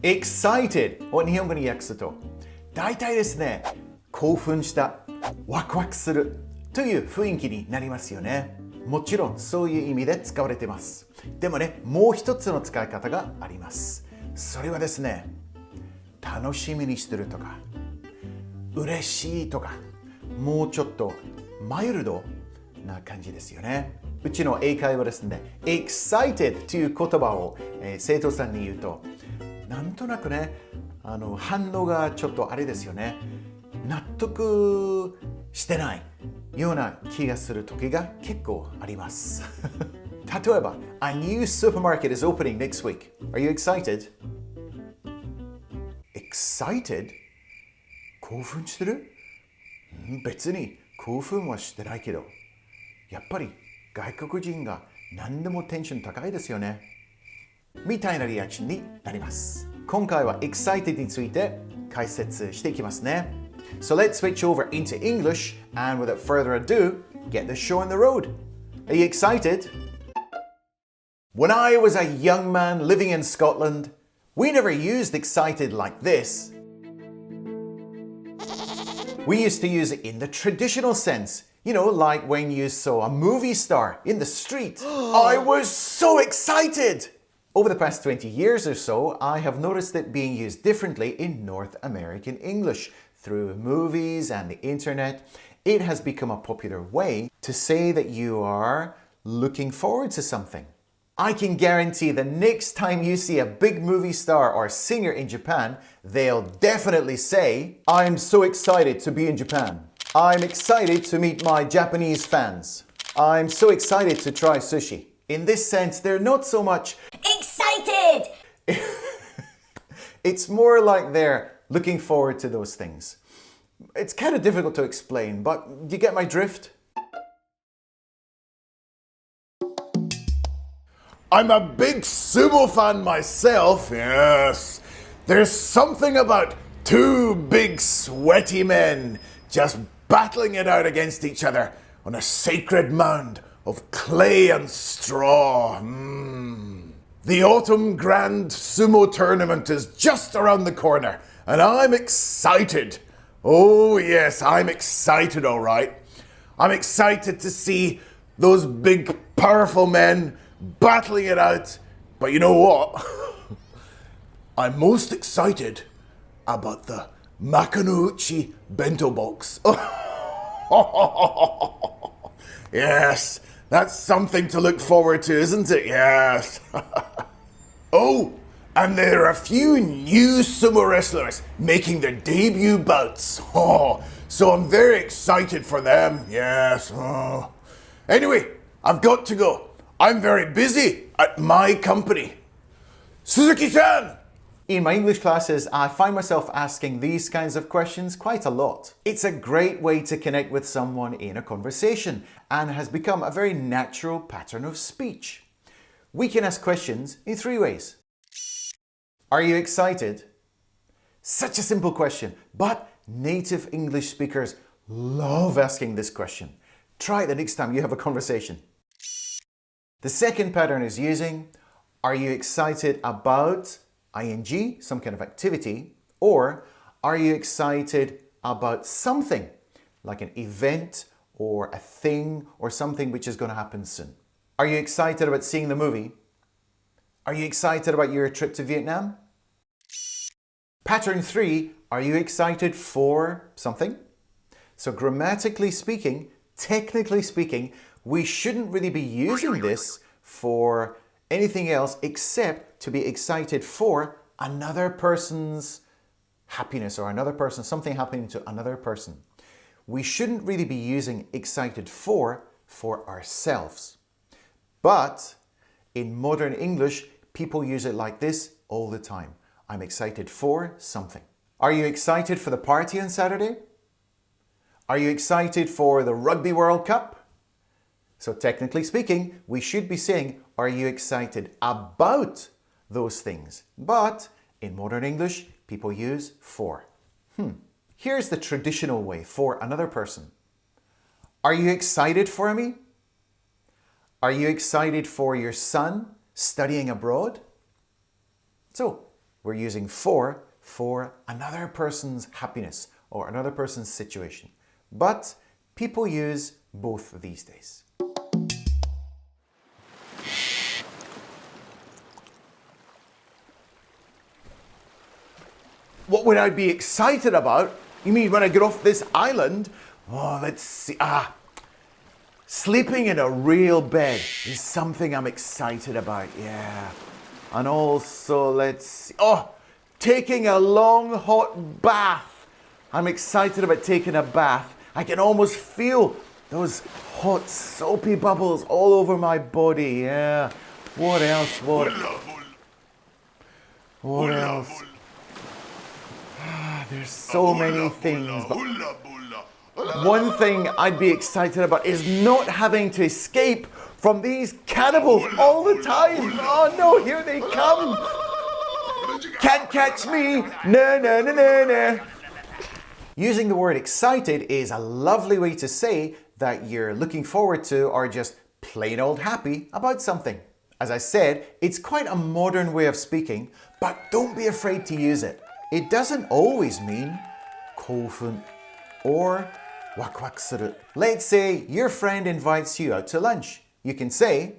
Excited を日本語に訳すと、大体ですね、興奮した、ワクワクするという雰囲気になりますよね。もちろんそういう意味で使われています。でもね、もう一つの使い方があります。それはですね、楽しみにしてるとか、嬉しいとか、もうちょっとマイルドな感じですよね。うちの英会話ですね、Excited という言葉を、生徒さんに言うと、なんとなくね、反応がちょっとあれですよね。納得してないような気がする時が結構あります。例えば、A new supermarket is opening next week. Are you excited? Excited? 興奮してる？別に興奮はしてないけど、やっぱり外国人が何でもテンション高いですよね。みたいなリアクションになります。今回は Excited について解説していきますね。So let's switch over into English and without further ado, get the show on the road. Are you excited? When I was a young man living in Scotland, we never used excited like this. We used to use it in the traditional sense. You know, like when you saw a movie star in the street. I was so excited! Over the past 20 years or so, I have noticed it being used differently in North American English. Through movies and the internet, it has become a popular way to say that you are looking forward to something. I can guarantee the next time you see a big movie star or singer in Japan, they'll definitely say, I'm so excited to be in Japan. I'm excited to meet my Japanese fans. I'm so excited to try sushi. In this sense, they're not so much excited! It's more like they're looking forward to those things. It's kind of difficult to explain, but do you get my drift? I'm a big sumo fan myself, yes. There's something about two big sweaty men just battling it out against each other on a sacred mound of clay and straw. The Autumn Grand Sumo Tournament is just around the corner, and I'm excited. Oh yes, I'm excited, all right. I'm excited to see those big, powerful men battling it out. But you know what? I'm most excited about the Makanouchi bento box. Yes, that's something to look forward to, isn't it? Yes. Oh, and there are a few new sumo wrestlers making their debut bouts. Oh, so I'm very excited for them. Yes. Oh. Anyway, I've got to go. I'm very busy at my company. Suzuki-san! In my English classes, I find myself asking these kinds of questions quite a lot. It's a great way to connect with someone in a conversation and has become a very natural pattern of speech. We can ask questions in three ways. Are you excited? Such a simple question, but native English speakers love asking this question. Try it the next time you have a conversation. The second pattern is using, are you excited about ing, some kind of activity, or are you excited about something, like an event or a thing or something which is going to happen soon? Are you excited about seeing the movie? Are you excited about your trip to Vietnam? Pattern 3, are you excited for something? So grammatically speaking, technically speaking, we shouldn't really be using this for anything else except to be excited for another person's happiness or another person, something happening to another person. We shouldn't really be using excited for ourselves. But in modern English, people use it like this all the time. I'm excited for something. Are you excited for the party on Saturday? Are you excited for the Rugby World Cup? So technically speaking, we should be saying, are you excited about those things? But in modern English, people use for. Here's the traditional way for another person. Are you excited for me? Are you excited for your son studying abroad? So we're using for another person's happiness or another person's situation. But people use both these days. What would I be excited about? You mean when I get off this island? Oh, let's see. Sleeping in a real bed is something I'm excited about, yeah. And also, let's see. Oh, taking a long hot bath. I'm excited about taking a bath. I can almost feel those hot soapy bubbles all over my body, yeah. What else? What else? There's so many things. But one thing I'd be excited about is not having to escape from these cannibals all the time. Oh no, here they come. Can't catch me. No, no, no, no, no. Using the word excited is a lovely way to say that you're looking forward to or just plain old happy about something. As I said, it's quite a modern way of speaking, but don't be afraid to use it. It doesn't always mean 興奮 or ワクワクする. Let's say your friend invites you out to lunch. You can say,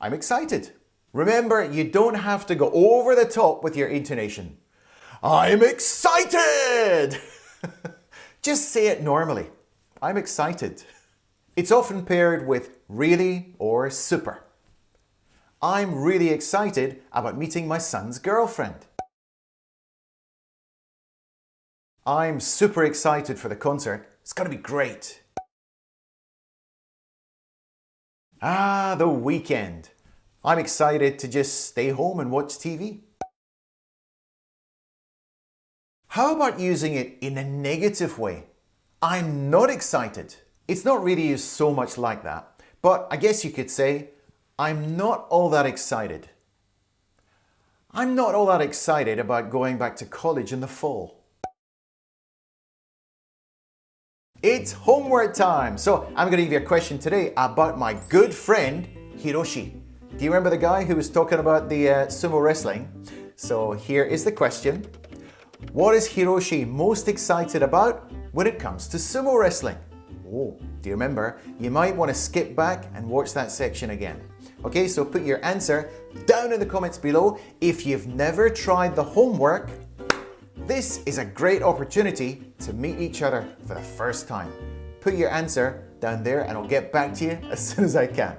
I'm excited. Remember, you don't have to go over the top with your intonation. I'm excited! Just say it normally. I'm excited. It's often paired with really or super. I'm really excited about meeting my son's girlfriend. I'm super excited for the concert. It's going to be great. The weekend. I'm excited to just stay home and watch TV. How about using it in a negative way? I'm not excited. It's not really used so much like that, but I guess you could say, I'm not all that excited. I'm not all that excited about going back to college in the fall. It's homework time. So I'm going to give you a question today about my good friend, Hiroshi. Do you remember the guy who was talking about the sumo wrestling? So here is the question. What is Hiroshi most excited about when it comes to sumo wrestling? Oh, do you remember? You might want to skip back and watch that section again. Okay, so put your answer down in the comments below. If you've never tried the homework, this is a great opportunity to meet each other for the first time. Put your answer down there and I'll get back to you as soon as I can.